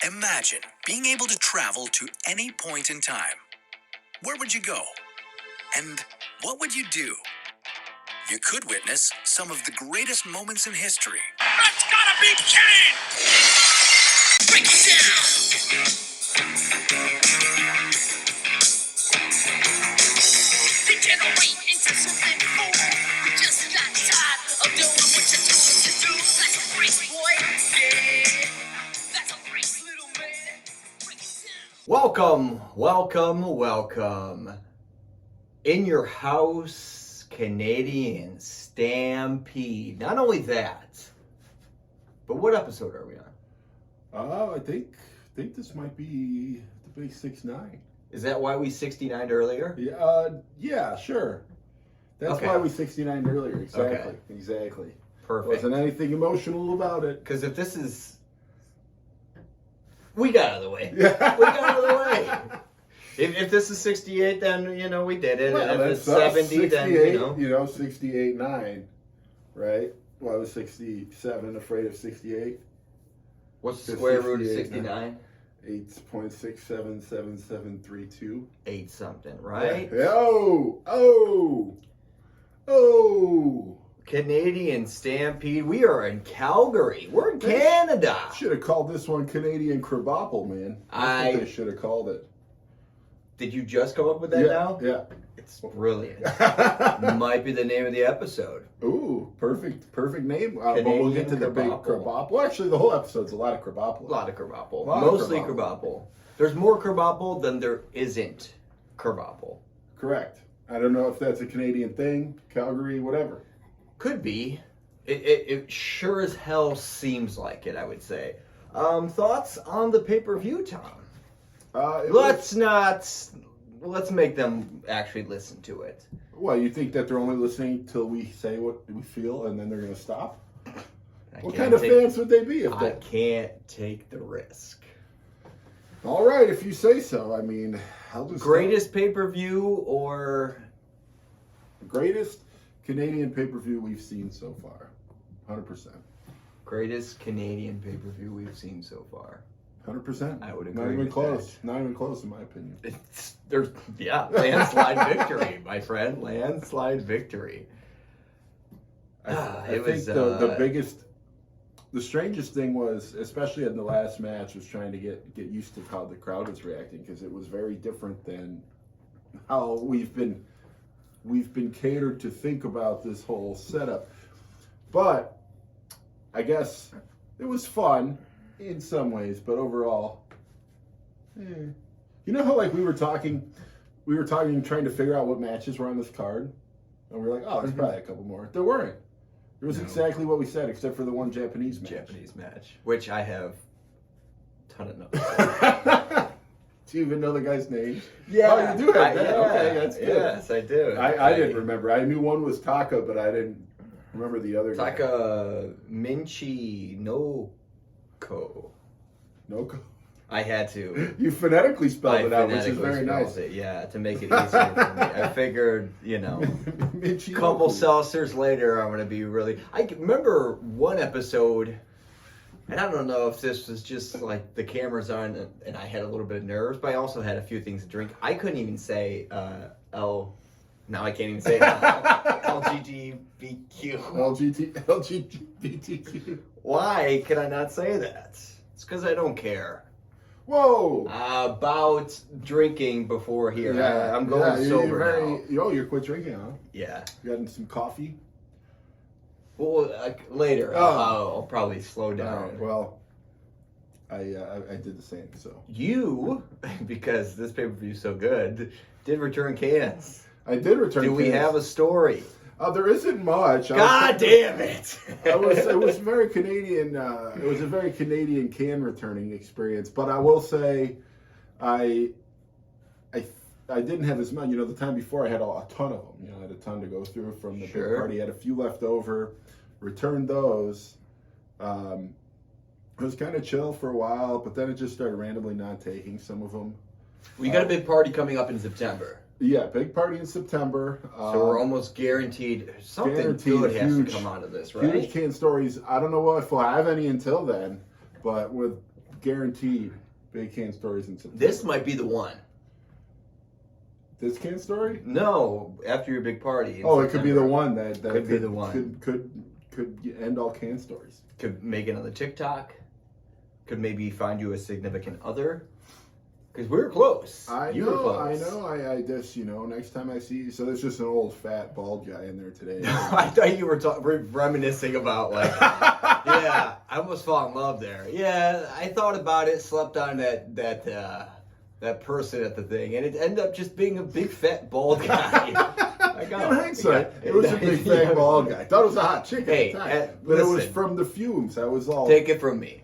Imagine being able to travel to any point in time. Where would you go? And what would you do? You could witness some of the greatest moments in history. That's gotta be Kane! Break it down! Degenerate into something cool. You just got tired of doing what you're told to do. That's a race, boy. Yeah. That's a race, little man. Break it down. Welcome. In your house, Canadian Stampede. Not only that, but what episode are we on? I think this might be the big 6-9. Is that why we 69'd earlier? Yeah, sure. That's Okay. why we 69'd earlier. Exactly. Okay. Exactly. Perfect. Wasn't anything emotional about it. Because if this is... We got out of the way. Yeah. We got out of the way. If this is 68, then, we did it. Well, and if it's that's 70, then, 68-9, right? Well, I was 67, afraid of 68. What's the square root of 69? 69? 8.677732. 8 something, right? Yeah. Oh! Canadian Stampede. We are in Calgary. We're in Canada. Should have called this one Canadian Crabapple, man. That's what they should have called it. Did you just come up with that now? Yeah. It's brilliant. Might be the name of the episode. Ooh, perfect name. But we'll get to the big Crabapple. Well, actually, the whole episode's a lot of Crabapple. A lot of Crabapple. Mostly Crabapple. There's more Crabapple than there isn't Crabapple. Correct. I don't know if that's a Canadian thing, Calgary, whatever. Could be. It sure as hell seems like it, I would say. Thoughts on the pay-per-view, Tom? Let's make them actually listen to it. Well, you think that they're only listening till we say what we feel and then they're going to stop? What kind of fans would they be if I can't take the risk. All right, if you say so. I mean, I'll just... Greatest pay-per-view or... Greatest Canadian pay-per-view we've seen so far. 100%. Greatest Canadian pay-per-view we've seen so far. 100%. I would agree. Not even with close. that. Not even close, in my opinion. Landslide victory, my friend. Landslide victory. I think the biggest, the strangest thing was, especially in the last match, was trying to get used to how the crowd was reacting, because it was very different than how we've been catered to think about this whole setup. But I guess it was fun in some ways, but overall, you know how we were talking, trying to figure out what matches were on this card, and we were like, oh, there's probably a couple more. There weren't. It was exactly what we said, except for the one Japanese match. Which I have a ton of notes. Do you even know the guy's name? Yeah. Oh, you do have that. Okay, that's good. Yes, I do. I didn't remember. I knew one was Taka, but I didn't remember the other guy. Taka Minchi Noko. Noko? I had to. You phonetically spelled it out, which is very nice. Yeah, to make it easier for me. I figured, Minchi couple Noko. seltzers later, I'm going to be really... I can remember one episode, and I don't know if this was just like the camera's on and I had a little bit of nerves, but I also had a few things to drink. I couldn't even say now I can't even say it. LGBTQ. LGBTQ. Why can I not say that? It's because I don't care. Whoa! About drinking before here. Yeah, I'm going sober now. You're quit drinking, huh? Yeah. You gotten some coffee? Well, later. I'll probably slow down. All right, well, I did the same, so. You, because this pay-per-view is so good, did return cans. I did return Do we cans. have a story? There isn't much. God damn it! It was very Canadian. It was a very Canadian can returning experience. But I will say, I didn't have as much. The time before I had a ton of them. I had a ton to go through from the big party. I had a few left over. Returned those. It was kind of chill for a while, but then it just started randomly not taking some of them. We got a big party coming up in September. Yeah, big party in September. So we're almost guaranteed something good has to come out of this, right? Huge can stories. I don't know if we'll have any until then, but with guaranteed big can stories in September. This might be the one. This can story? No, after your big party. Oh, it could be the one that could be the one. Could end all can stories. Could make another TikTok. Could maybe find you a significant other. Because we were close. I you were close. know. I just, next time I see you. So there's just an old fat bald guy in there today. I thought you were reminiscing about, like, yeah, I almost fell in love there. Yeah, I thought about it, slept on that person at the thing, and it ended up just being a big fat bald guy. In hindsight, it was a big fat bald guy. Thought it was a hot chick at the time. But it was from the fumes. I was all... Take it from me.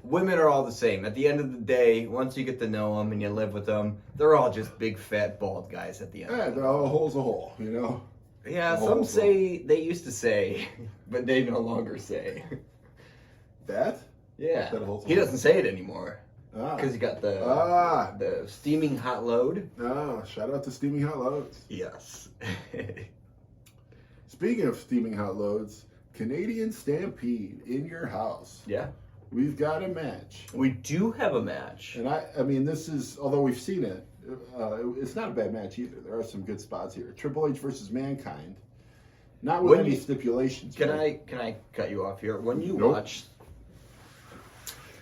Women are all the same. At the end of the day, once you get to know them and you live with them, they're all just big, fat, bald guys at the end. Yeah, a hole's a hole, Yeah, some say, they used to say, but they no longer say. That? Yeah. He doesn't say it anymore. Because he got the steaming hot load. Shout out to Steaming Hot Loads. Yes. Speaking of steaming hot loads, Canadian Stampede in your house. Yeah. We've got a match. We do have a match. And I mean, this is, although we've seen it, it's not a bad match either. There are some good spots here. Triple H versus Mankind. Not with any stipulations. Can I cut you off here? When you watch...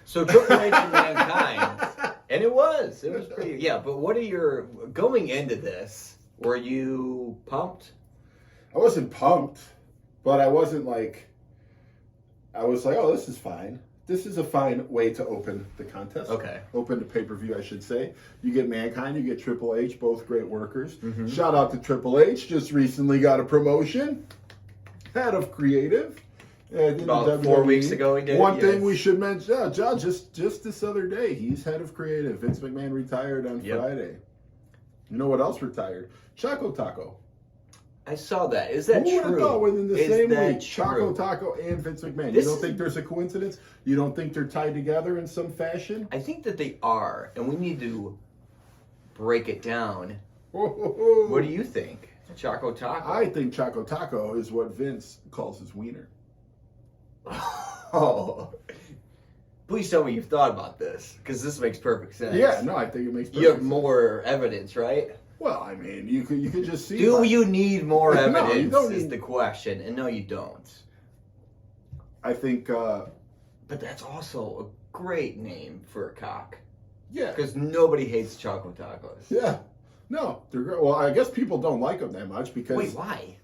So Triple H and Mankind, and it was pretty, yeah, but what are your, going into this, were you pumped? I wasn't pumped, but I wasn't like, I was like, oh, this is fine. This is a fine way to open the contest. Okay. Open the pay-per-view, I should say. You get Mankind, you get Triple H, both great workers. Mm-hmm. Shout out to Triple H, just recently got a promotion. Head of creative. About 4 weeks ago he did. One thing we should mention, John, just this other day, he's head of creative. Vince McMahon retired on Friday. You know what else retired? Choco Taco. I saw that. Is that true? Who would have thought within the same week, Choco Taco and Vince McMahon? You don't think there's a coincidence? You don't think they're tied together in some fashion? I think that they are, and we need to break it down. What do you think? Choco Taco? I think Choco Taco is what Vince calls his wiener. Oh. Please tell me you've thought about this, because this makes perfect sense. Yeah, no, I think it makes perfect sense. You have more evidence, right? Well, I mean, you could just see. Do you need more evidence? No, you don't is need... the question, and no, you don't. I think. But that's also a great name for a cock. Yeah. Because nobody hates Choco Tacos. Yeah. No, they're great. Well, I guess people don't like them that much because. Wait, why?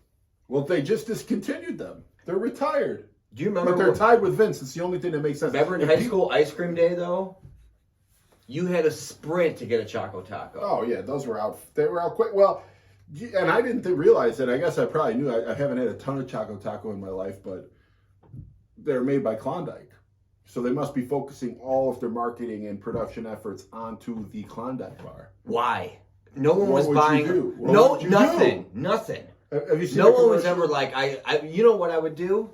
Well, they just discontinued them. They're retired. Do you remember? But they're tied with Vince. It's the only thing that makes sense. Remember in high school ice cream day though? You had a sprint to get a Choco Taco. Oh yeah, those were out. They were out quick. Well, and I didn't realize it. I guess I probably knew. I haven't had a ton of Choco Taco in my life, but they're made by Klondike, so they must be focusing all of their marketing and production efforts onto the Klondike bar. Why? No one was would buying. You do? No, nothing. Nothing. Have you seen no one was ever like, I. You know what I would do?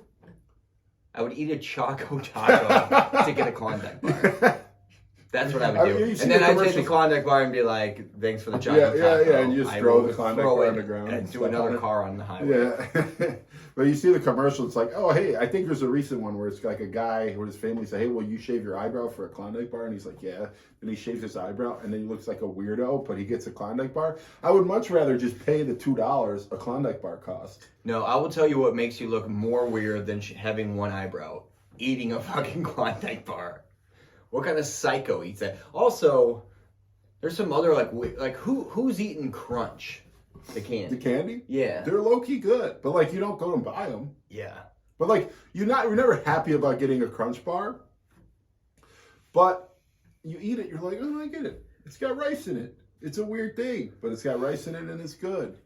I would eat a Choco Taco to get a Klondike bar. That's what I would do. And then I'd take the Klondike bar and be like, thanks for the Choco Taco. Yeah, and you just throw the Klondike bar on the ground. And do another car on the highway. Yeah. But you see the commercial, it's like, oh, hey, I think there's a recent one where it's like a guy where his family say, hey, will you shave your eyebrow for a Klondike bar? And he's like, yeah. And he shaves his eyebrow, and then he looks like a weirdo, but he gets a Klondike bar. I would much rather just pay the $2 a Klondike bar cost. No, I will tell you what makes you look more weird than having one eyebrow. Eating a fucking Klondike bar. What kind of psycho eats that? Also, there's some other, like who's eating Crunch? The candy. The candy? Yeah. They're low-key good, but, like, you don't go and buy them. Yeah. But, like, you're never happy about getting a Crunch bar, but you eat it, you're like, oh, I get it. It's got rice in it. It's a weird thing, but it's got rice in it and it's good.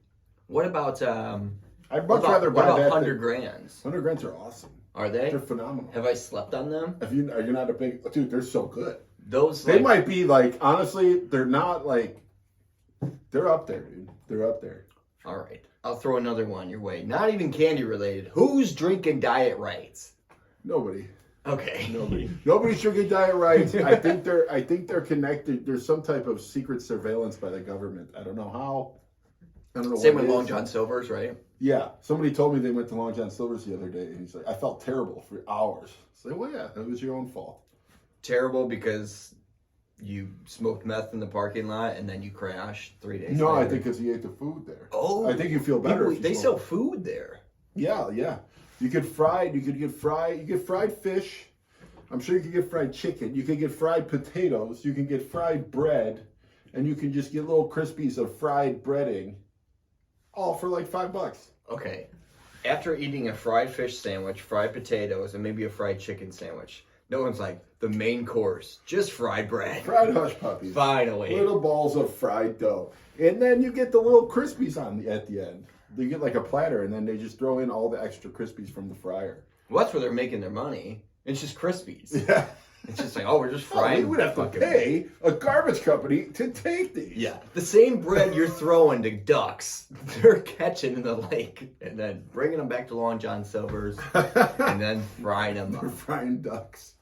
What about, I'd much rather buy that. What about 100 Grands? 100 Grands are awesome. Are they? They're phenomenal. Have I slept on them? Are you not a big... Dude, they're so good. They might be, like, honestly, they're not, like... They're up there, dude. They're up there. All right. I'll throw another one your way. Not even candy related. Who's drinking Diet Rites? Nobody. Okay. Nobody's drinking Diet Rites. I think they're connected. There's some type of secret surveillance by the government. I don't know how. I don't know. Same with Long John Silver's, right? Yeah. Somebody told me they went to Long John Silver's the other day, and he's like, I felt terrible for hours. It's like, well, yeah, that was your own fault. terrible because you smoked meth in the parking lot and then you crashed 3 days No, later? I think because he ate the food there. Oh, I think you feel better. If you they smoke. sell food there. Yeah. You get fried. You get fried fish. I'm sure you could get fried chicken. You could get fried potatoes. You can get fried bread, and you can just get little crispies of fried breading, all for like $5. Okay. After eating a fried fish sandwich, fried potatoes, and maybe a fried chicken sandwich, no one's like, the main course, just fried bread. Fried hush puppies. Finally. Little balls of fried dough. And then you get the little crispies at the end. You get like a platter, and then they just throw in all the extra crispies from the fryer. Well, that's where they're making their money. It's just Krispies. Yeah. It's just like, oh, we're just frying. We would have to pay a garbage company to take these. Yeah. The same bread you're throwing to ducks, they're catching in the lake and then bringing them back to Long John Silver's and then frying them They're up. frying ducks.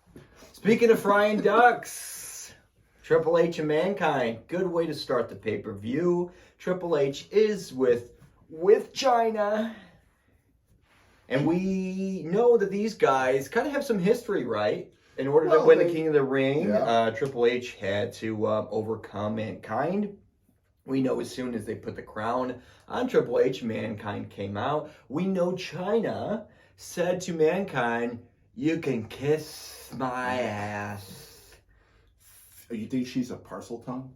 Speaking of frying ducks, Triple H and Mankind, good way to start the pay-per-view. Triple H is with China. And we know that these guys kind of have some history, right? In order to win the King of the Ring, Triple H had to overcome Mankind. We know as soon as they put the crown on Triple H, Mankind came out. We know China said to Mankind, "You can kiss my ass." You think she's a parcel tongue?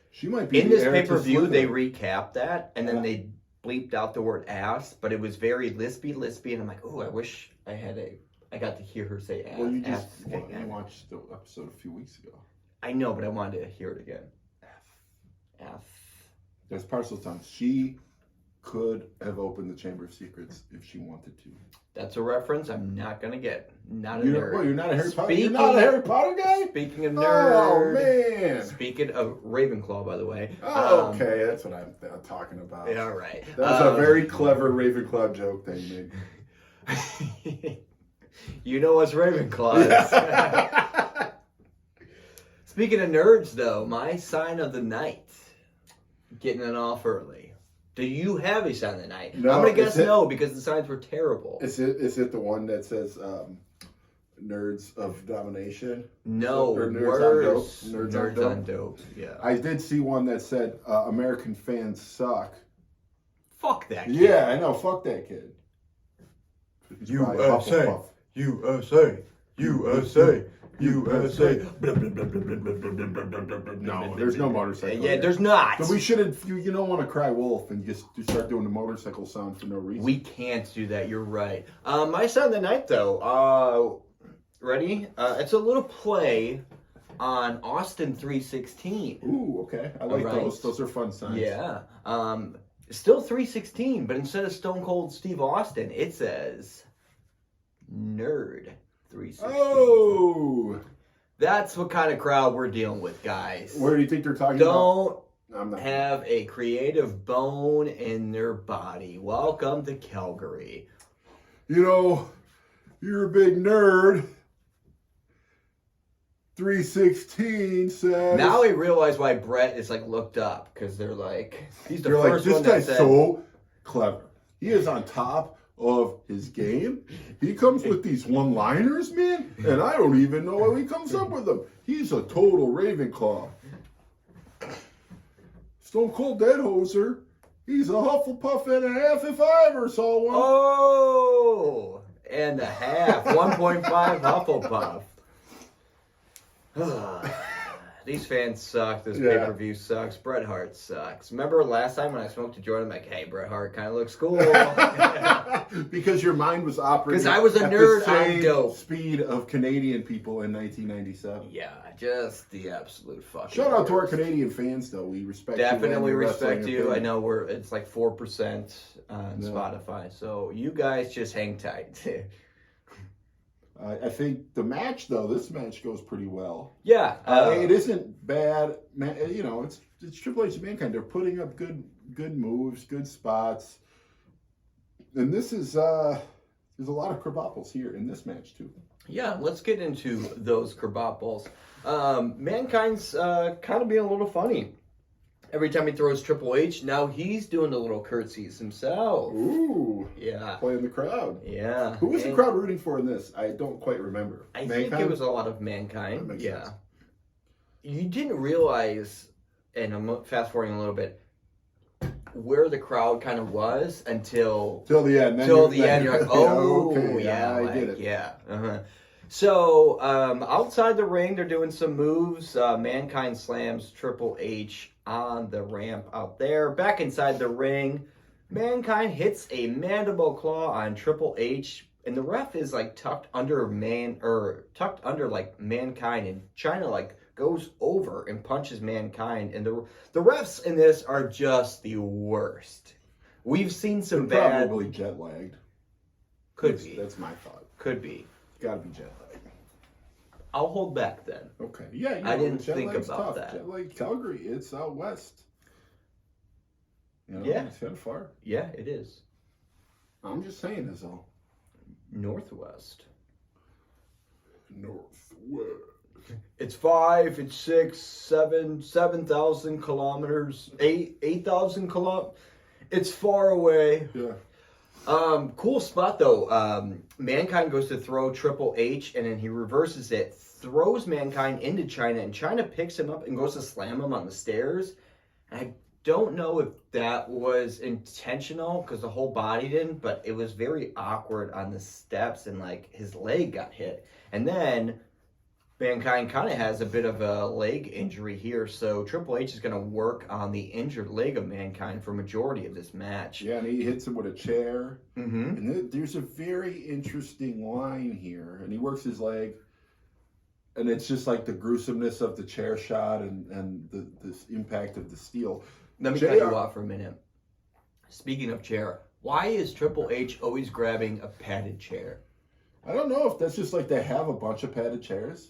She might be. In this pay-per-view, they recapped that, and then they bleeped out the word ass, but it was very lispy, and I'm like, oh, I wish I got to hear her say ass. Well, you watched the episode a few weeks ago. I know, but I wanted to hear it again. F. There's parcel tongue. She could have opened the Chamber of Secrets if she wanted to. That's a reference I'm not gonna get. Not a You're nerd. not a Harry Potter. You're not a Harry Potter guy. Speaking of nerd. Oh man. Speaking of Ravenclaw, by the way. Oh, okay, that's what I'm talking about. Yeah, all right. That's a very clever Ravenclaw joke that you made. You know what's Ravenclaw is. Speaking of nerds, though, my sign of the night. Getting it off early. Do you have a sign of the night? No, I'm going to guess no, because the signs were terrible. Is it the one that says Nerds of Domination? No, or worse. Nerds on Dope? Yeah. I did see one that said American fans suck. Fuck that kid. Yeah, I know. Fuck that kid. USA. No, there's no motorcycle. Yeah, there's not. But we shouldn't. You don't want to cry wolf and just start doing the motorcycle sound for no reason. We can't do that. You're right. My sign of the night, though. Ready? It's a little play on Austin 316. Ooh, okay. I like those. Those are fun signs. Yeah. Still 316, but instead of Stone Cold Steve Austin, it says Nerd 316. Oh! That's what kind of crowd we're dealing with, guys. Where do you think they're talking about? Don't have a creative bone in their body. Welcome to Calgary. You know, you're a big nerd. 316 says. Now we realize why Brett is like looked up, because they're like, he's the You're first like, one this that guy's said, so clever. He is on top of his game. He comes with these one-liners, man, and I don't even know how he comes up with them. He's a total Ravenclaw. Stone Cold Deadhoser. He's a Hufflepuff and a half if I ever saw one. Oh, and a half, 1.5 Hufflepuff. These fans suck. This pay-per-view sucks. Bret Hart sucks. Remember last time when I smoked a joint, I'm like, hey, Bret Hart kind of looks cool. Because your mind was operating. Because I was a nerd on dope. Speed of Canadian people in 1997. Yeah, just the absolute fucking. Shout out to our Canadian fans, though. We respect you. Definitely and respect you. opinion. I know it's like 4% on Spotify, so you guys just hang tight. I think the match, though, this match goes pretty well. Yeah, it isn't bad. You know, it's Triple H and Mankind. They're putting up good moves, good spots, and this is there's a lot of Crabapple here in this match too. Yeah, let's get into those Crabapple. Mankind's kind of being a little funny. Every time he throws Triple H, now he's doing the little curtsies himself. Ooh. Yeah. Playing the crowd. Yeah. Who was the crowd rooting for in this? I don't quite remember. I think it was a lot of Mankind. That makes Yeah. sense. You didn't realize, and I'm fast forwarding a little bit, where the crowd kind of was until the end. You're like, oh, okay, yeah, I get it. Yeah. Uh-huh. So, outside the ring, they're doing some moves. Mankind slams Triple H on the ramp out there. Back inside the ring, Mankind hits a mandible claw on Triple H, and the ref is like tucked under like Mankind, and China like goes over and punches Mankind, and the refs in this are just the worst. We've seen some bad. Probably jet lagged. Could be. That's my thought. Could be. Got to be jet lagged. I'll hold back then. Okay. Yeah. I didn't think lag's about tough. that. Jet lag, Calgary. It's out west. Yeah. It's kind of far. Yeah, it is. I'm just saying this all. Northwest. Northwest. It's 5, it's 6, 7,000 kilometers, 8,000 kilometers. It's far away. Yeah. Cool spot though. Mankind goes to throw Triple H, and then he reverses it, throws Mankind into China, and China picks him up and goes to slam him on the stairs. And I don't know if that was intentional because the whole body didn't, but it was very awkward on the steps, and like his leg got hit. And then Mankind kind of has a bit of a leg injury here, so Triple H is going to work on the injured leg of Mankind for majority of this match. Yeah, and he hits him with a chair. Mm-hmm. And there's a very interesting line here, and he works his leg, and it's just like the gruesomeness of the chair shot and this impact of the steel. Let me cut you off for a minute. Speaking of chair, why is Triple H always grabbing a padded chair? I don't know if that's just like they have a bunch of padded chairs.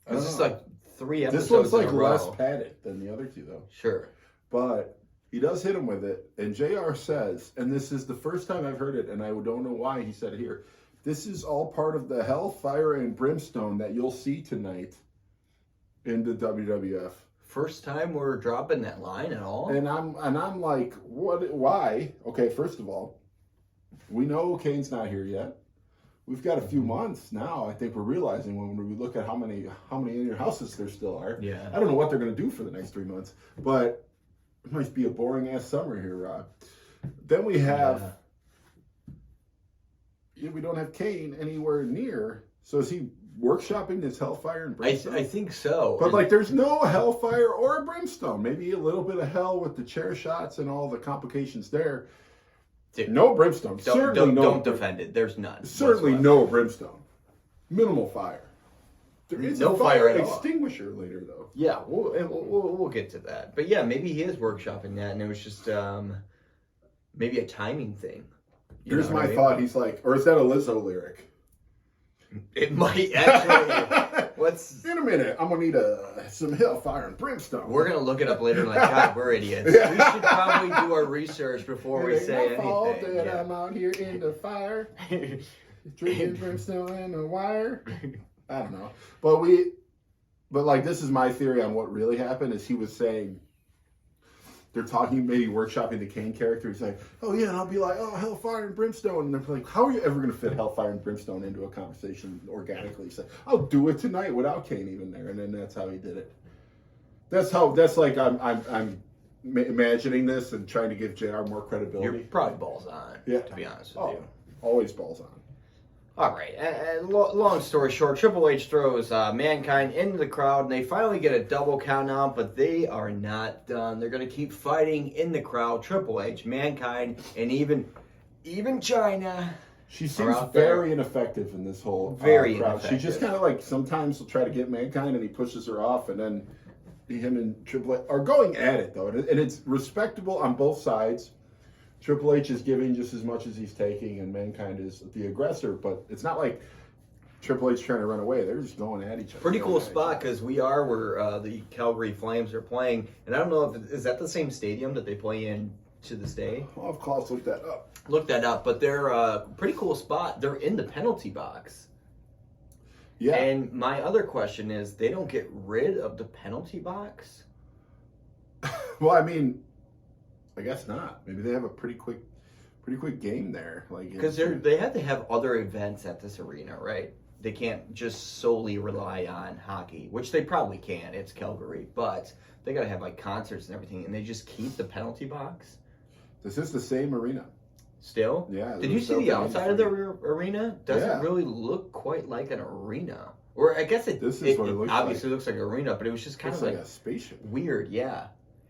This is like 3 episodes. This one's like in a row. less padded than the other two, though. Sure. But he does hit him with it, and JR says, and this is the first time I've heard it, and I don't know why he said it here, this is all part of the hell, fire, and brimstone that you'll see tonight in the WWF. First time we're dropping that line at all? And I'm like, what? Why? Okay, first of all, we know Kane's not here yet. We've got a few months now. I think we're realizing when we look at how many in your houses there still are. Yeah. I don't know what they're going to do for the next 3 months, but it might be a boring ass summer here, Rob. Then we have, we don't have Kane anywhere near. So is he workshopping this Hellfire and Brimstone? I think so. But like, there's no Hellfire or Brimstone. Maybe a little bit of hell with the chair shots and all the complications there. Dude, no Brimstone. Don't defend it. There's none. Certainly no Brimstone. Minimal fire. There is no a fire at all. extinguisher later, though. Yeah, we'll get to that. But yeah, maybe he is workshopping that, and it was just maybe a timing thing. Here's my thought. He's like, or is that a Lizzo lyric? It might actually. In a minute, I'm gonna need some Hellfire and Brimstone. We're gonna look it up later. Like, God, we're idiots. We should probably do our research before we say anything. Yeah. I'm out here in the fire, drinking brimstone and a wire. I don't know, but like, this is my theory on what really happened. Is he was saying they're talking, maybe workshopping the Kane character. He's like, oh yeah, and I'll be like, oh, Hellfire and Brimstone. And they're like, how are you ever going to fit Hellfire and Brimstone into a conversation organically? He said, I'll do it tonight without Kane even there. And then that's how he did it. That's like, I'm imagining this and trying to give JR more credibility. You're probably balls on, to be honest with you. Always balls on. All right, long story short, Triple H throws Mankind into the crowd, and they finally get a double count out, but they are not done. They're going to keep fighting in the crowd. Triple H, Mankind, and even China. She seems very ineffective in this whole very crowd. ineffective. She just kind of like sometimes will try to get Mankind, and he pushes her off, and then him and Triple H are going at it, though, and it's respectable on both sides. Triple H is giving just as much as he's taking, and Mankind is the aggressor, but it's not like Triple H trying to run away. They're just going at each other. Pretty cool spot, because we are where the Calgary Flames are playing, and I don't know if is that the same stadium that they play in to this day. I'll have Klaus look that up. Look that up, but they're a pretty cool spot. They're in the penalty box. Yeah. And my other question is, they don't get rid of the penalty box? Well, I mean, I guess not. Maybe they have a pretty quick game there. Like Because they have to have other events at this arena, right? They can't just solely rely on hockey, which they probably can. It's Calgary, but they got to have like concerts and everything, and they just keep the penalty box. This is the same arena. Still? Yeah. Did you see the outside of the arena? Doesn't really look quite like an arena. Or I guess it obviously looks like an arena, but it was just kind of like a spaceship. Weird, yeah.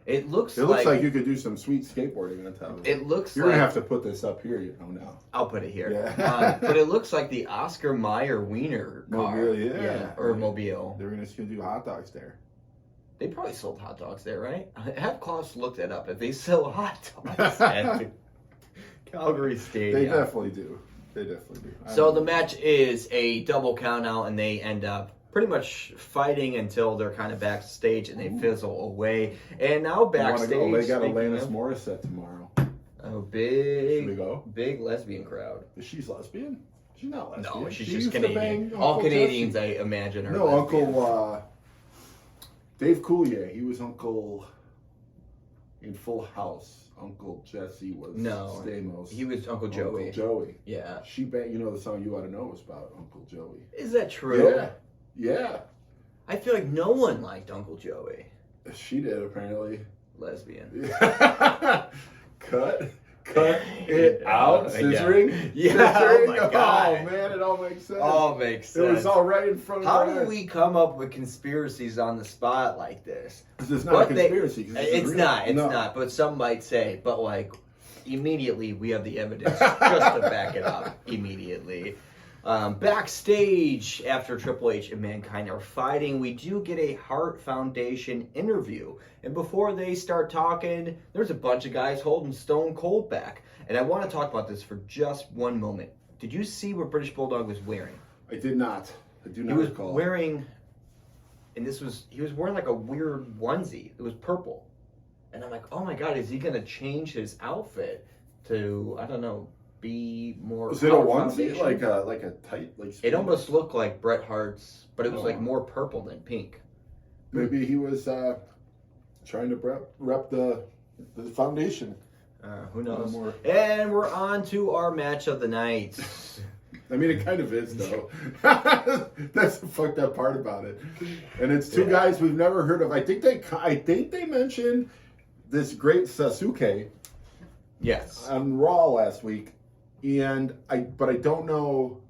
It looks like you could do some sweet skateboarding on top of it. It looks You're going to have to put this up here, now. I'll put it here. Yeah. But it looks like the Oscar Mayer Wiener car. Mobile, yeah. Or Mobile. They're just going to do hot dogs there. They probably sold hot dogs there, right? Have Klaus look that up. If they sell hot dogs at Calgary Stadium. They definitely do. So the match is a double count out, and they end up pretty much fighting until they're kind of backstage and they fizzle away. And now backstage, they got Alanis Morissette tomorrow. Oh, big! Should we go? Big lesbian crowd. She's lesbian? She's not lesbian. No, she's just Canadian. All Canadians, Jesse. I imagine, are lesbian. Uncle Dave Coulier. He was Uncle in Full House. Uncle Jesse was Stamos. He was Uncle Joey. Uncle Joey. Yeah. She the song You Ought to Know was about Uncle Joey. Is that true? Yeah. Yeah. I feel like no one liked Uncle Joey. She did, apparently. Lesbian. Cut it out. Scissoring? Yeah. Scissoring? Oh my God. Oh man, it all makes sense. All makes sense. It was all right in front of How our do we come up with conspiracies on the spot like this? It's not a conspiracy. It's not. But some might say, but like, immediately we have the evidence just to back it up. Immediately. Backstage, after Triple H and Mankind are fighting, we do get a Hart Foundation interview. And before they start talking, there's a bunch of guys holding Stone Cold back. And I want to talk about this for just one moment. Did you see what British Bulldog was wearing? I did not. I do not recall. He was wearing, he was wearing like a weird onesie. It was purple. And I'm like, oh my God, is he going to change his outfit to, I don't know, be more... Was it a onesie? Like a tight... It almost looked like Bret Hart's, but it was like more purple than pink. Maybe he was trying to rep the foundation. Who knows? And we're on to our match of the night. I mean, it kind of is, though. That's the fucked up part about it. And it's two guys we've never heard of. I think they mentioned this great Sasuke. Yes. On Raw last week. But I don't know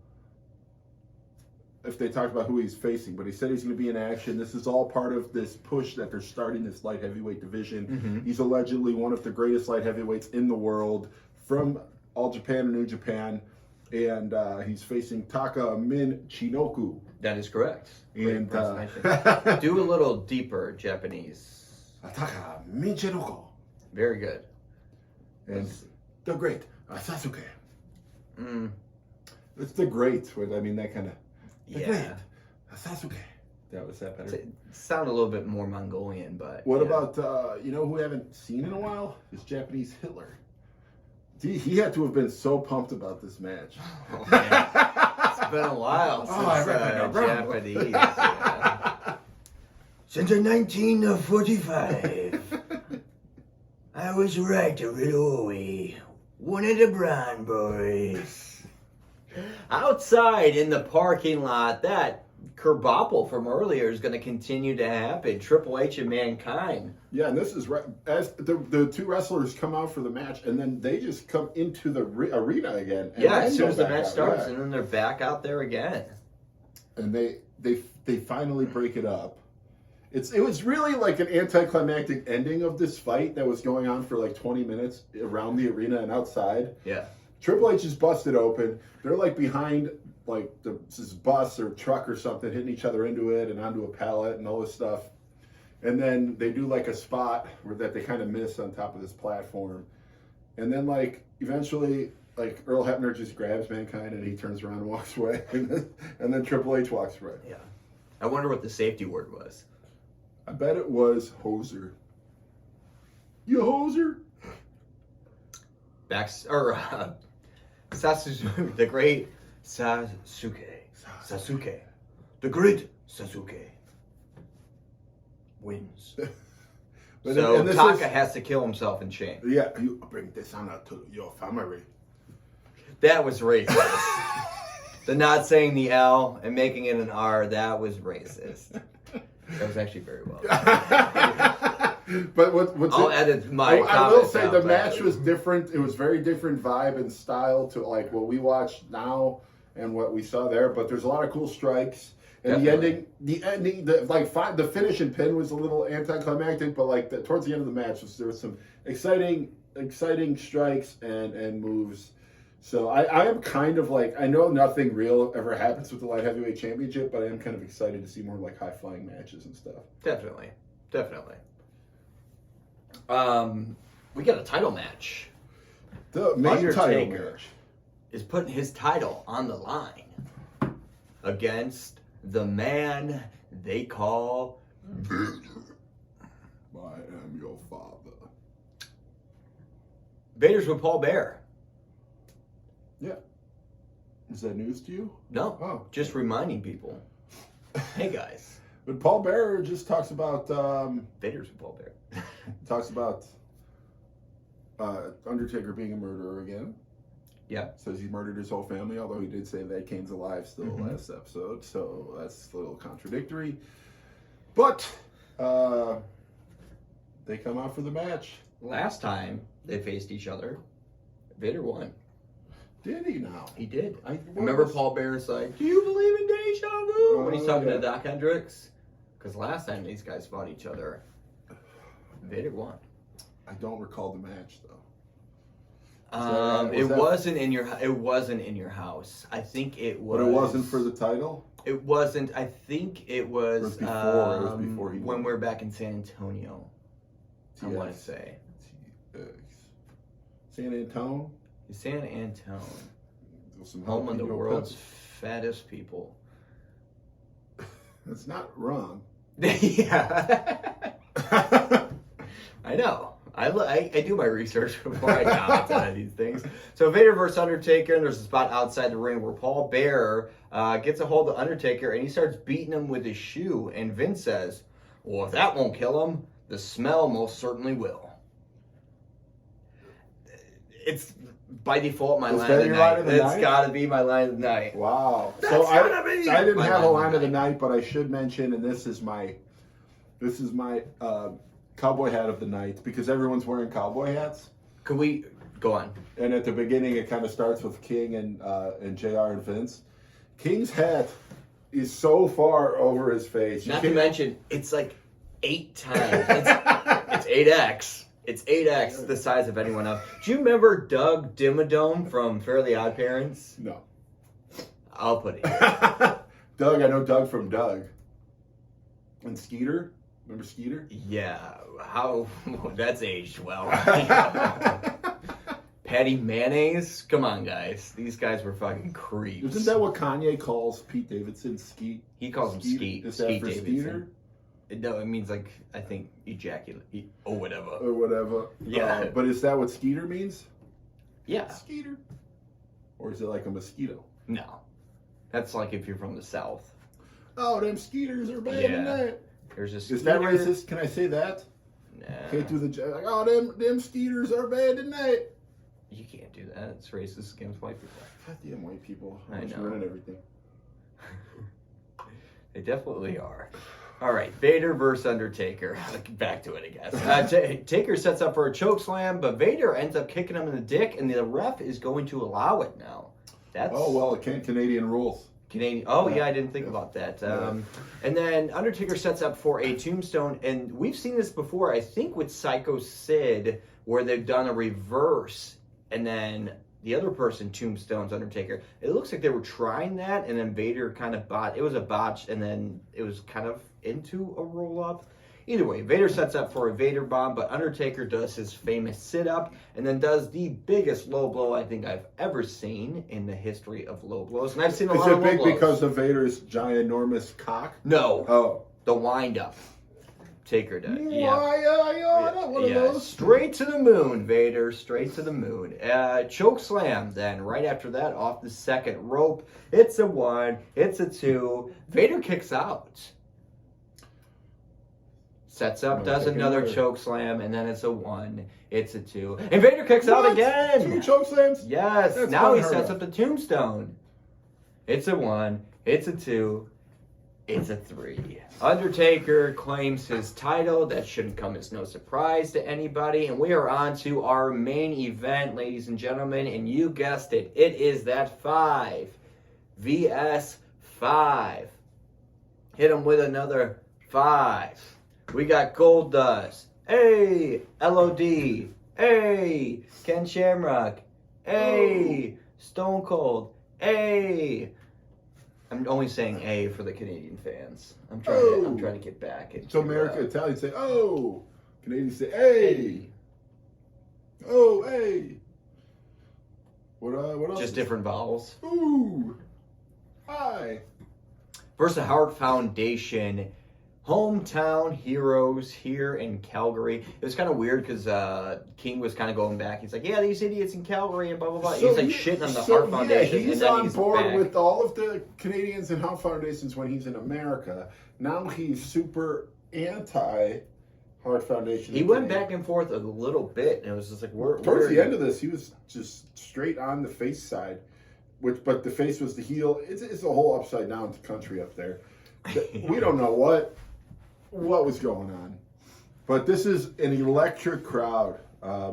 if they talked about who he's facing, but he said he's going to be in action. This is all part of this push that they're starting this light heavyweight division. Mm-hmm. He's allegedly one of the greatest light heavyweights in the world from All Japan and New Japan, and he's facing Taka Michinoku. That is correct. And do a little deeper Japanese. Taka Michinoku. Very good. And the great Sasuke. It's the great. I mean, that kind of... Yeah. Sasuke. That better? It sounded a little bit more Mongolian, but... What about, who we haven't seen in a while? Is Japanese Hitler. He had to have been so pumped about this match. Oh, man. It's been a while since Japanese. Yeah. Since 1945, I was right a little away. One of the Brown Boys. Outside in the parking lot, that Crabapple from earlier is going to continue to happen. Triple H and Mankind. Yeah, and this is right as the two wrestlers come out for the match, and then they just come into the arena again. And as soon as the match starts, and then they're back out there again. And they finally break it up. It was really like an anticlimactic ending of this fight that was going on for like 20 minutes around the arena and outside. Yeah. Triple H is busted open. They're like behind like this bus or truck or something, hitting each other into it and onto a pallet and all this stuff. And then they do like a spot that they kind of miss on top of this platform. And then like eventually like Earl Hebner just grabs Mankind and he turns around and walks away. And then Triple H walks away. Yeah. I wonder what the safety word was. I bet it was hoser. You hoser? Sasuke, the great Sasuke, the great Sasuke wins. So Taka has to kill himself in shame. Yeah, you bring dishonor to your family. That was racist. The not saying the L and making it an R, that was racist. That was actually very well. But what's I'll edit my I will say out, the match was different. It was very different vibe and style to like what we watch now and what we saw there. But there's a lot of cool strikes. And Definitely. the ending, the finish and pin was a little anticlimactic, but like towards the end of the match, there was some exciting strikes and moves. So I am kind of like, I know nothing real ever happens with the light heavyweight championship, but I am kind of excited to see more like high flying matches and stuff. Definitely. We got a title match. The main title Undertaker match is putting his title on the line against the man they call Vader. I am your father. Vader's with Paul Bear. Yeah. Is that news to you? No, Oh. just reminding people. Hey guys, But Paul Bear just talks about Vader's with Paul Bear. Undertaker being a murderer again. Yeah. Says he murdered his whole family, although he did say that Kane's alive still last episode, so that's a little contradictory. But they come out for the match. Last time they faced each other, Vader won. Did he now? He did. Remember Paul Bear's like, do you believe in deja vu? When he's talking to Doc Hendricks? Because last time these guys fought each other, Vader won. I don't recall the match though. It wasn't in your house. I think it was. But it wasn't for the title? It wasn't. I think it was, It was before he when won. we're back in San Antonio. I want to TX. say. San Antone? San Antone. Some Home of the jalapeno world's peppers. fattest people. That's not wrong. Yeah. I know. I do my research before I comment on these things. So Vader versus Undertaker, and there's a spot outside the ring where Paul Bear gets a hold of Undertaker, and he starts beating him with his shoe. And Vince says, well, if that won't kill him, the smell most certainly will. It's by default my line of the night. It's got to be my line of the night. Wow. That's So I gotta be didn't my have a line line of of the the night, but I should mention, and this is my cowboy hat of the night, because everyone's wearing cowboy hats. Could we go on? And at the beginning, it kind of starts with King and JR and Vince. King's hat is so far over his face. Not to mention, it's like 8 times. It's 8x. It's 8x the size of anyone else. Do you remember Doug Dimmadome from Fairly Odd Parents? No. I'll put it. Doug, I know Doug from Doug. And Skeeter? Remember Skeeter? Yeah. How? That's aged well. Patty Mayonnaise? Come on, guys. These guys were fucking creeps. Isn't that what Kanye calls Pete Davidson? Skeet? He calls him Skeet. Is that Skeet for Davidson. Skeeter? No, it means like, I think, ejaculate. Or whatever. Or whatever. Yeah. But is that what Skeeter means? Yeah. Skeeter. Or is it like a mosquito? No. That's like if you're from the South. Oh, them Skeeters are bad Yeah. tonight. There's a Is that Skeeter. racist? Can I say that? Nah. Can't do the like, oh, them Skeeters are bad tonight. You can't do that. It's racist against white people. Goddamn white people. I Just know. ruining everything. They definitely are. All right, Vader versus Undertaker. Back to it, I guess. Taker sets up for a choke slam, but Vader ends up kicking him in the dick, and the ref is going to allow it now. That's Oh, well, Canadian rules. Canadian. Oh, Yeah. yeah, I didn't think about that. And then Undertaker sets up for a tombstone, and we've seen this before, I think, with Psycho Sid, where they've done a reverse, and then the other person tombstones Undertaker. It looks like they were trying that, and then Vader kind of it was a botch, and then it was kind of into a roll-up. Either way, Vader sets up for a Vader bomb, but Undertaker does his famous sit-up, and then does the biggest low blow I think I've ever seen in the history of low blows. And I've seen a lot Is of it low big blows. because of Vader's giant, enormous cock? No, Oh. the wind-up. Taker does. Yeah. One of those. Straight to the moon, Vader. Straight to the moon. Choke slam. Then right after that, off the second rope. It's a 1. It's a 2. Vader kicks out. Sets up, I'm does taking another another. choke slam, and then it's a 1. It's a 2. And Vader kicks out What? again. 2 choke slams? Yes. That's Now he unheard sets of. up the tombstone. It's a 1. It's a 2. It's a 3. Undertaker claims his title. That shouldn't come as no surprise to anybody. And we are on to our main event, ladies and gentlemen. And you guessed it. It is that 5 vs 5. Hit him with another 5. We got Goldust. Hey, LOD. Hey, Ken Shamrock. Hey, Stone Cold. Hey. I'm only saying A for the Canadian fans. I'm trying to get back. Into, So America, Italians say, oh. Canadians say, hey. Oh, hey. What else? Just different vowels. Ooh. Hi. Versus the Hart Foundation. Hometown heroes here in Calgary. It was kind of weird because King was kind of going back. He's like, yeah, these idiots in Calgary and blah, blah, blah. He's like shitting on the Hart Foundation. Yeah, he's and then on board back. with all of the Canadians and Hart Foundations when he's in America. Now he's super anti-Hart Foundation. He went back and forth a little bit, and it was just like, Towards the end of this, he was just straight on the face side. But the face was the heel. It's a whole upside down country up there. We don't know what was going on, but this is an electric crowd.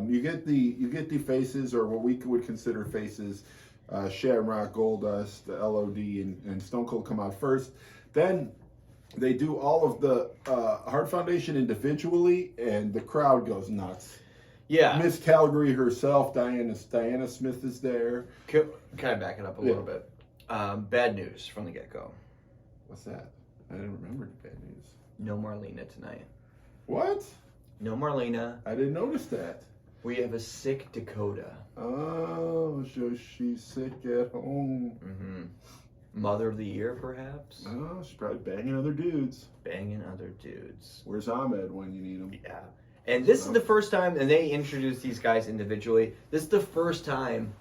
You get the faces, or what we would consider faces. Shamrock, Goldust, the LOD, and Stone Cold come out first. Then they do all of the Hart Foundation individually, and the crowd goes nuts. Yeah. Miss Calgary herself, Diana Smith, is there. Can I back it up a little bit? Bad news from the get-go. What's that? I didn't remember the bad news. No Marlena tonight. What? No Marlena. I didn't notice that. We have a sick Dakota. Oh, so she's sick at home. Mm-hmm. Mother of the year, perhaps? Oh, she's probably banging other dudes. Banging other dudes. Where's Ahmed when you need him? Yeah. And this is the first time, and they introduced these guys individually. This is the first time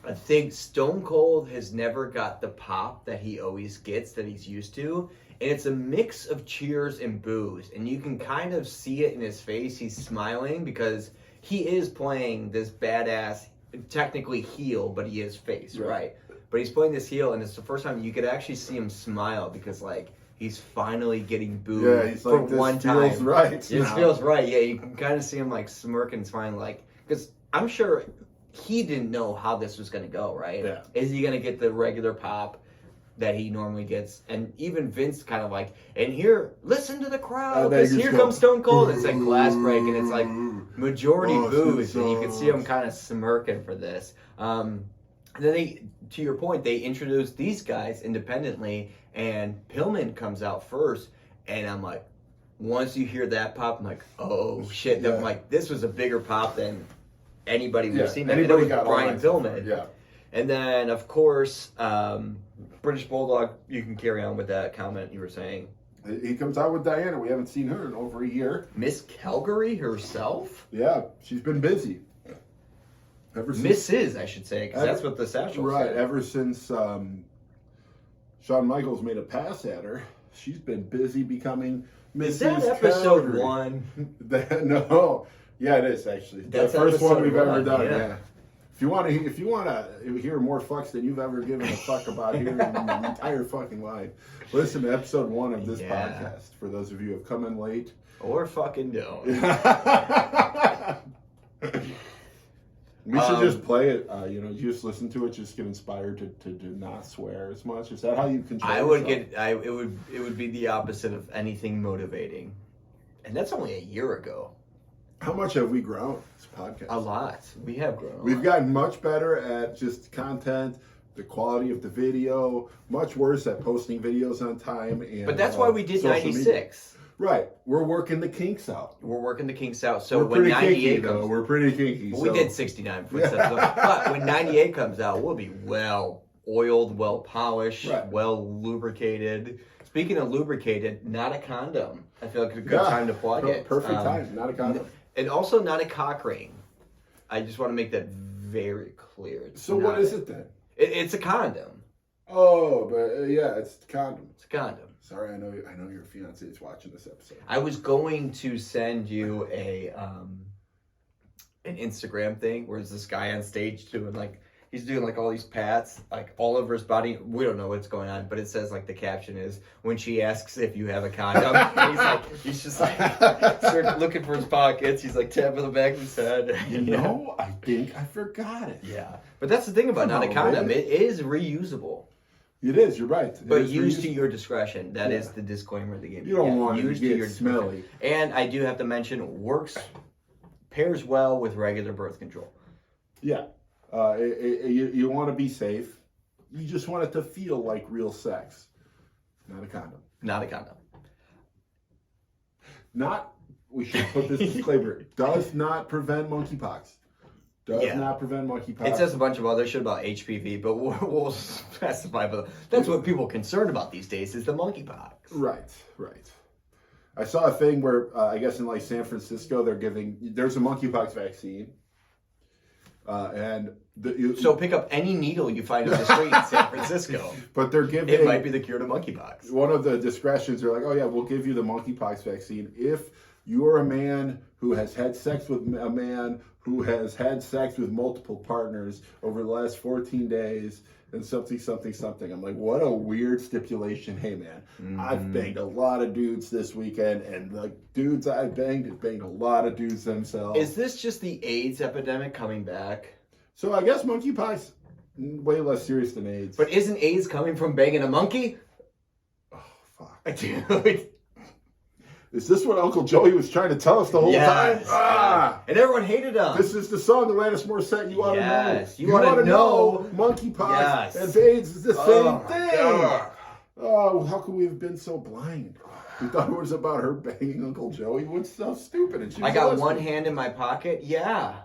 I think Stone Cold has never got the pop that he always gets, that he's used to. And it's a mix of cheers and boos. And you can kind of see it in his face. He's smiling because he is playing this badass, technically heel, but he is face, right? But he's playing this heel, and it's the first time you could actually see him smile because, like, he's finally getting booed he's for like, this one time. feels right. It now. feels right. Yeah, you can kind of see him, like, smirking and smiling, like, because I'm sure he didn't know how this was going to go, right? Yeah. Is he going to get the regular pop that he normally gets? And even Vince kind of like, and here, listen to the crowd, because here comes Stone Cold. It's like glass break, and it's like majority boos, and you can see him kind of smirking for this. And then they, to your point, they introduced these guys independently, and Pillman comes out first, and I'm like, once you hear that pop, I'm like, oh shit. Yeah. I'm like, this was a bigger pop than anybody we've seen. Anybody got Brian Pillman. Yeah. And then, of course, British Bulldog, you can carry on with that comment you were saying. He comes out with Diana. We haven't seen her in over a year. Miss Calgary herself? Yeah, she's been busy. Mrs., I should say, because that's what the satchel said. Right, said. ever since Shawn Michaels made a pass at her, she's been busy becoming Mrs. Is that episode Calgary. 1? No. Yeah, it is, actually. That's the first one we've ever 1, done, yeah. If you want to hear more fucks than you've ever given a fuck about here in your entire fucking life, listen to episode 1 of this podcast. For those of you who have come in late, or fucking don't. We should just play it. You just listen to it. Just get inspired to not swear as much. Is that how you control? It would be the opposite of anything motivating, and that's only a year ago. How much have we grown this podcast? A lot. We have grown. We've gotten much better at just content, the quality of the video. Much worse at posting videos on time. And but that's why we did 96. Media. Right. We're working the kinks out. So when 98 comes, we're pretty kinky. Well, we did 69 footsteps. But when 98 comes out, we'll be well oiled, well polished, well lubricated. Speaking of lubricated, not a condom. I feel like a good time to plug it. Perfect time. Not a condom. And also not a cock ring. I just want to make that very clear. So what is it then? It's a condom. Oh, but yeah, it's a condom. It's a condom. Sorry, I know your fiance is watching this episode. I was going to send you an Instagram thing where there's this guy on stage doing like he's doing like all these pats like all over his body. We don't know what's going on, but it says like the caption is when she asks if you have a condom. And he's just like started looking for his pockets. He's like tapping the back of his head. You know, I think I forgot it. Yeah, but that's the thing about not a condom. It is reusable. It is. You're right. But used to your discretion. That is the disclaimer of the game. You don't want used to to get your smelly. And I do have to mention, pairs well with regular birth control. Yeah. You want to be safe. You just want it to feel like real sex. Not a condom. Not a condom. We should put this disclaimer. Does not prevent monkeypox. Does not prevent monkeypox. It says a bunch of other shit about HPV, but we'll specify. But that's what people are concerned about these days is the monkeypox. Right. I saw a thing where I guess in like San Francisco there's a monkeypox vaccine, so pick up any needle you find in the street in San Francisco. But they're giving it might be the cure to monkeypox. One of the discretions are like, oh yeah, we'll give you the monkeypox vaccine if you're a man who has had sex with a man who has had sex with multiple partners over the last 14 days and something. I'm like, what a weird stipulation. Hey man, I've banged a lot of dudes this weekend, and the dudes I banged a lot of dudes themselves. Is this just the AIDS epidemic coming back? So I guess monkeypox way less serious than AIDS. But isn't AIDS coming from banging a monkey? Oh fuck. Dude. Is this what Uncle Joey was trying to tell us the whole time? And everyone hated him. This is the song Alanis Morissette, You Ought to Know. You want to know. Monkeypox and AIDS is the same thing. Oh, how could we have been so blind? We thought it was about her banging Uncle Joey. What's so stupid? And I got one hand in my pocket. Yeah.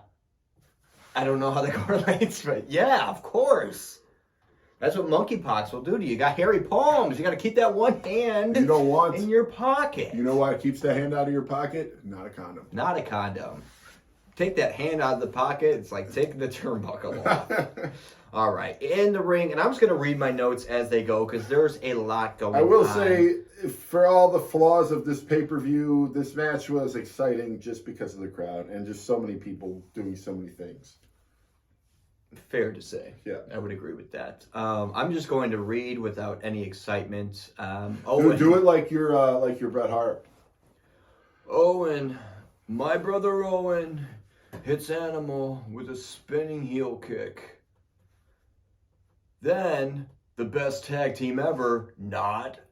I don't know how that correlates, but yeah, of course. That's what monkeypox will do to you. You got hairy palms. You got to keep that one hand in your pocket. You know why it keeps that hand out of your pocket? Not a condom. Not a condom. Take that hand out of the pocket. It's like taking the turnbuckle off. All right. In the ring, and I'm just going to read my notes as they go because there's a lot going on. I will say, for all the flaws of this pay-per-view, this match was exciting just because of the crowd and just so many people doing so many things. Fair to say. Yeah. I would agree with that. I'm just going to read without any excitement. Do it like you're Bret Hart. Owen, my brother Owen, hits Animal with a spinning heel kick. Then, the best tag team ever,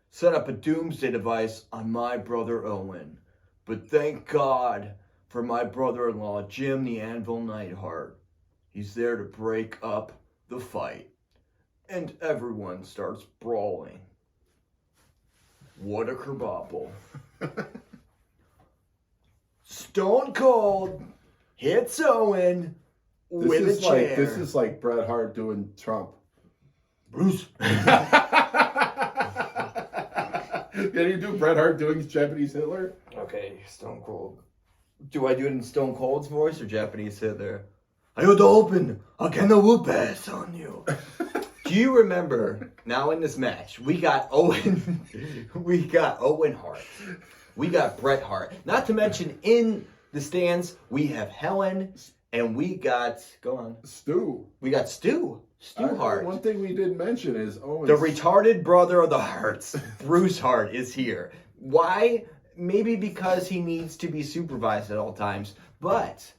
set up a doomsday device on my brother Owen. But thank God for my brother-in-law, Jim the Anvil Neidhart. He's there to break up the fight. And everyone starts brawling. What a Crabapple. Stone Cold hits Owen with a chair. This is like Bret Hart doing Trump. Bruce. Can you do Bret Hart doing Japanese Hitler? Okay, Stone Cold. Do I do it in Stone Cold's voice or Japanese Hitler? I would open a can of whoop ass on you. Do you remember, now in this match, we got Owen Hart. We got Bret Hart. Not to mention in the stands, we have Helen and we got, go on. Stu. We got Stu Hart. One thing we didn't mention is Owen. The retarded brother of the Harts, Bruce Hart, is here. Why? Maybe because he needs to be supervised at all times. But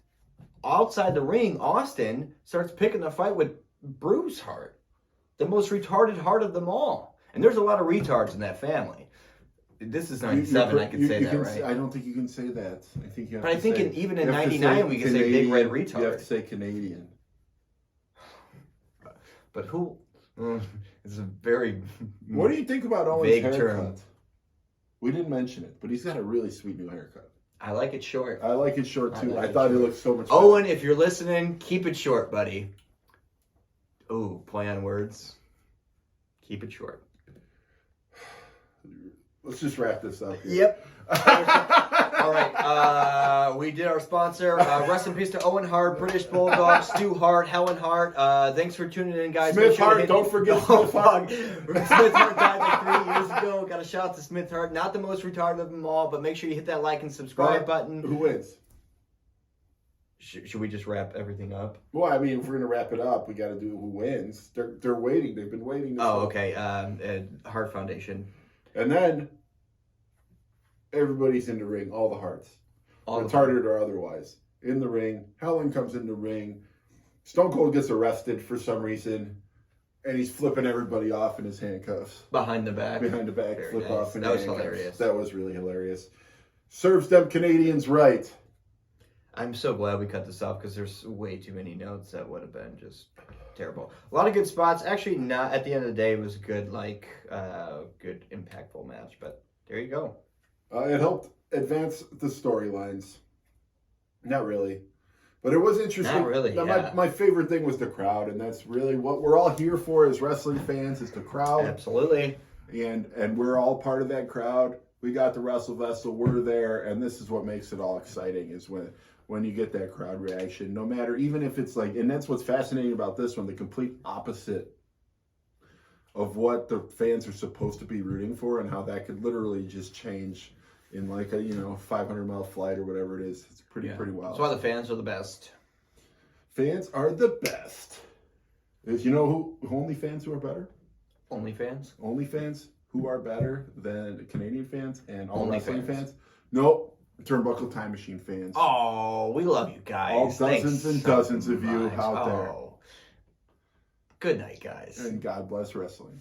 outside the ring, Austin starts picking a fight with Bruce Hart, the most retarded Hart of them all. And there's a lot of retards in that family. This is 97, I can say that, right? I don't think you can say that. I think you have but to I think say, even in 99, we can say big red retard. You have to say Canadian. But who? It's a very What do you think about Owen's vague haircut? term. We didn't mention it, but he's got a really sweet new haircut. I like it short. I like it short too. like I thought it looked so much better. Owen, if you're listening, keep it short, buddy. Oh, play on words. Keep it short. Let's just wrap this up here. Yep. All right. we did our sponsor. Rest in peace to Owen Hart, British Bulldog, Stu Hart, Helen Hart. Thanks for tuning in, guys. Smith Hart, don't forget Smith Hart. Smith Hart died like 3 years ago. Got a shout out to Smith Hart. Not the most retarded of them all, but make sure you hit that like and subscribe button. Who wins? Should we just wrap everything up? Well, I mean, if we're gonna wrap it up, we got to do who wins. They're waiting. They've been waiting. Okay. Hart Foundation. And then everybody's in the ring. All the Hearts, retarded or otherwise, in the ring. Helen comes in the ring. Stone Cold gets arrested for some reason, and he's flipping everybody off in his handcuffs. Behind the back. Very flip nice. off in That was handcuffs. hilarious. That was really hilarious. Serves them Canadians right. I'm so glad we cut this off because there's way too many notes that would have been just terrible. A lot of good spots. Actually, not at the end of the day, it was a good, good impactful match. But there you go. It helped advance the storylines. Not really. But it was interesting. Not really, yeah. My favorite thing was the crowd, and that's really what we're all here for as wrestling fans, is the crowd. Absolutely. And we're all part of that crowd. We got the Wrestle Vessel, we're there, and this is what makes it all exciting, is when you get that crowd reaction, no matter, even if it's like, and that's what's fascinating about this one, the complete opposite of what the fans are supposed to be rooting for, and how that could literally just change in like a 500-mile flight or whatever it is. It's pretty wild. That's why the fans are the best. Fans are the best. Is who only fans who are better? Only fans? Only fans who are better than Canadian fans and all Only wrestling fans. fans? Nope. Turnbuckle Time Machine fans. Oh, we love you guys. All dozens Thanks and so dozens of you much. out there. Good night, guys. And God bless wrestling.